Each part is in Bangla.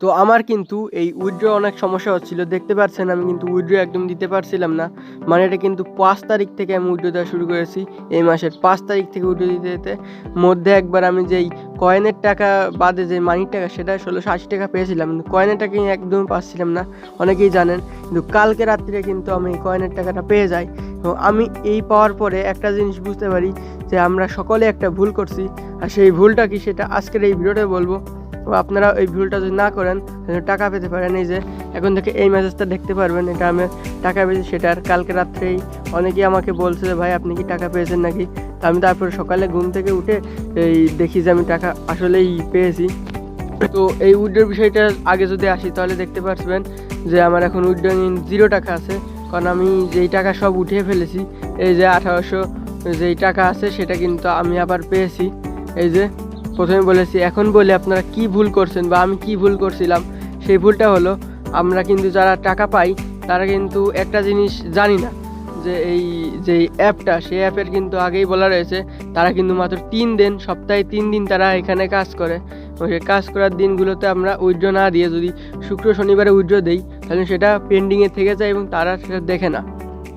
তো আমার কিন্তু এই উইথড্র অনেক সমস্যা হচ্ছিল, দেখতে পাচ্ছেন আমি কিন্তু উইথড্র একদম দিতে পারছিলাম না। মানে এটা কিন্তু 5 তারিখ থেকে আমি উইথড্র দেওয়া শুরু করেছি, এই মাসের 5 তারিখ থেকে উইথড্র দিতে দিতে মধ্যে একবার আমি যেই কয়েনের টাকা বাদে যে মানির টাকা সেটা 1680 টাকা পেয়েছিলাম, কিন্তু কয়েনের টাকা একদম পাচ্ছিলাম না, অনেকেই জানেন। কিন্তু কালকে রাত্রে কিন্তু আমি এই কয়েনের টাকাটা পেয়ে যাই। এবং আমি এই পাওয়ার পরে একটা জিনিস বুঝতে পারি যে আমরা সকলে একটা ভুল করছি, আর সেই ভুলটা কি সেটা আজকের এই ভিডিওতে বলবো। তো আপনারা এই ভুলটা যদি না করেন টাকা পেতে পারেন। এই যে এখন থেকে এই মেসেজটা দেখতে পারবেন, এটা আমি টাকা পেয়েছি সেটার কালকে রাত্রেই অনেকেই আমাকে বলছে যে ভাই আপনি কি টাকা পেয়েছেন নাকি। তো আমি তারপরে সকালে ঘুম থেকে উঠে এই দেখি যে আমি টাকা আসলেই পেয়েছি। তো এই উইথড্রর বিষয়টা আগে যদি আসি তাহলে দেখতে পারবেন যে আমার এখন উইথড্রয়িং 0 টাকা আছে, কারণ আমি যেই টাকা সব উঠিয়ে ফেলেছি। এই যে 1800 যেই টাকা আছে সেটা কিন্তু আমি আবার পেয়েছি। এই যে প্রথমে বলেছি, এখন বলে আপনারা কি ভুল করছেন বা আমি কি ভুল করছিলাম। সেই ভুলটা হলো আমরা কিন্তু যারা টাকা পাই তারা কিন্তু একটা জিনিস জানি না, যে এই যে অ্যাপটা সেই অ্যাপের কিন্তু আগেই বলা রয়েছে তারা কিন্তু মাত্র 3 দিন, সপ্তাহে 3 দিন তারা এখানে কাজ করে। এবং সেই কাজ করার দিনগুলোতে আমরা উইথড্র না দিয়ে যদি শুক্র শনিবারে উইথড্র দিই তাহলে সেটা পেন্ডিংয়ে থেকে যায় এবং তারা সেটা দেখে না,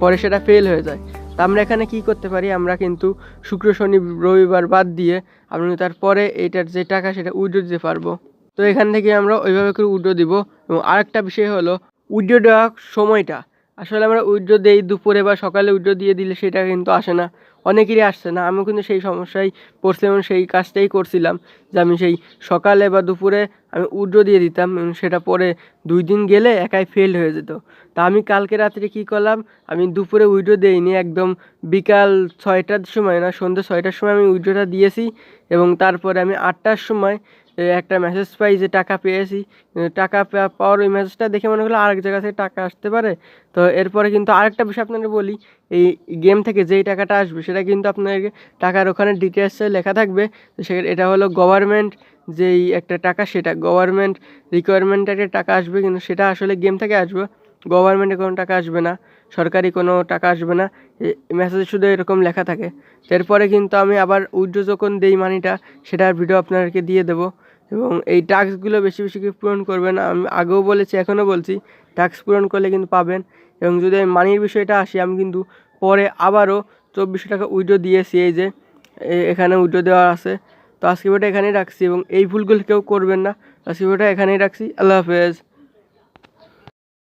পরে সেটা ফেল হয়ে যায়। তা আমরা এখানে কি করতে পারি, আমরা কিন্তু শুক্র শনি রবিবার বাদ দিয়ে আমরা তারপরে এইটার যে টাকা সেটা উইথড্র দিতে পারবো। তো এখান থেকে আমরা ওইভাবে করে উইথড্র দিব। এবং আরেকটা বিষয় হলো উইথড্র দেওয়ার সময়টা, আসলে আমরা উইথড্র দেই দুপুরে বা সকালে, উইথড্র দিয়ে দিলে সেটা কিন্তু আসে না, অনেকেরই আসছে না। আমিও কিন্তু সেই সমস্যায় পড়ছিলাম এবং সেই কাজটাই করছিলাম, যে আমি সেই সকালে বা দুপুরে আমি উইথড্র দিয়ে দিতাম এবং সেটা পরে 2 দিন গেলে একাই ফেল হয়ে যেত। তা আমি কালকে রাত্রে কী করলাম, আমি দুপুরে উইথড্র দেইনি, একদম বিকাল 6টার সময় না সন্ধ্যে 6টার সময় আমি উইথড্রটা দিয়েছি। এবং তারপরে আমি 8টার সময় একটা মেসেজ পাই যে টাকা পেয়েছি। টাকা পাওয়ার ওই মেসেজটা দেখে মনে হলো আরেক জায়গা থেকে টাকা আসতে পারে। তো এরপরে কিন্তু আরেকটা বিষয় আপনাদের বলি, এই গেম থেকে যেই টাকাটা আসবে সেটা কিন্তু আপনাকে টাকার ওখানে ডিটেলসে লেখা থাকবে। তো সে এটা হলো গভর্নমেন্ট যেই একটা টাকা, সেটা গভর্নমেন্ট রিকোয়ারমেন্টের টাকা আসবে, কিন্তু সেটা আসলে গেম থেকে আসবে, গভর্নমেন্টে কোনো টাকা আসবে না, সরকারি কোনো টাকা আসবে না। মেসেজে শুধু এরকম লেখা থাকে। এরপরে কিন্তু আমি আবার উইথড্র যখন দেই মানিটা সেটার ভিডিও আপনাদেরকে দিয়ে দেবো। এবং এই টাস্কগুলো বেশি বেশি করে পূরণ করবেন, আমি আগেও বলেছি এখনও বলছি, টাস্ক পূরণ করলে কিন্তু পাবেন। এবং যদি আমি মানির বিষয়টা আসি, আমি কিন্তু পরে আবারও 2400 টাকা উইথড্র দিয়েছি, এই যে এখানে উইথড্র দেওয়া আছে। তো আজকে ভিডিওটা এখানেই রাখছি এবং এই ভুলগুলো কেউ করবেন না। আজকে ভিডিওটা এখানেই রাখছি। আল্লাহ হাফেজ।